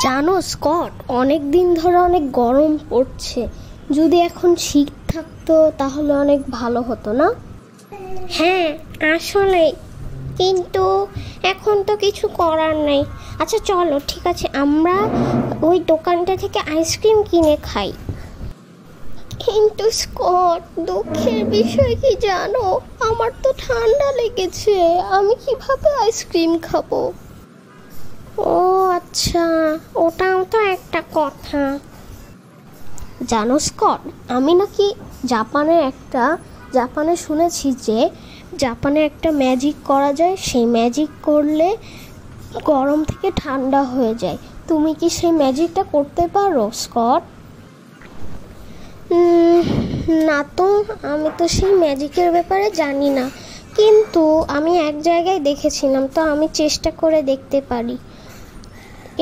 জানো স্কট, অনেক দিন ধরে অনেক গরম পড়ছে। যদি এখন শীত থাকতো তাহলে অনেক ভালো হতো না? হ্যাঁ আসলে, কিন্তু এখন তো কিছু করার নেই। আচ্ছা চলো, ঠিক আছে, আমরা ওই দোকানটা থেকে আইসক্রিম কিনে খাই। কিন্তু স্কট, দুঃখের বিষয় কি জানো, আমার তো ঠান্ডা লেগেছে। আমি কিভাবে আইসক্রিম খাবো? ও আচ্ছা, ওটাও তো একটা কথা। জানো স্কট, আমি নাকি জাপানে শুনেছি যে জাপানে একটা ম্যাজিক করা যায়। সেই ম্যাজিক করলে গরম থেকে ঠান্ডা হয়ে যায়। তুমি কি সেই ম্যাজিকটা করতে পারো স্কট? না তো, আমি তো সেই ম্যাজিকের ব্যাপারে জানি না, কিন্তু আমি এক জায়গায় দেখেছিলাম, তো আমি চেষ্টা করে দেখতে পারি।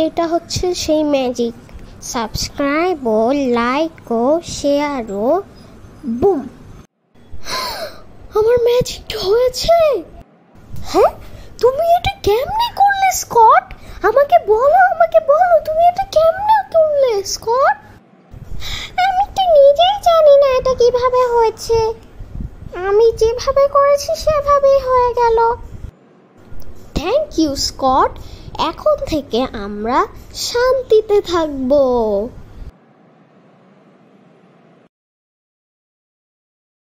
এটা হচ্ছে সেই ম্যাজিক। সাবস্ক্রাইব ও লাইক ও শেয়ার ও বুম। আমার ম্যাজিকটা হয়েছে। হ্যাঁ, তুমি এটা কেমনে করলে স্কট? আমাকে বলো তুমি এটা কেমনে করলে স্কট? আমি তো নিজেই জানি না এটা কিভাবে হয়েছে। আমি যেভাবে করেছি সেভাবেই হয়ে গেল। Thank you Scott. এখন থেকে আমরা শান্তিতে থাকবো।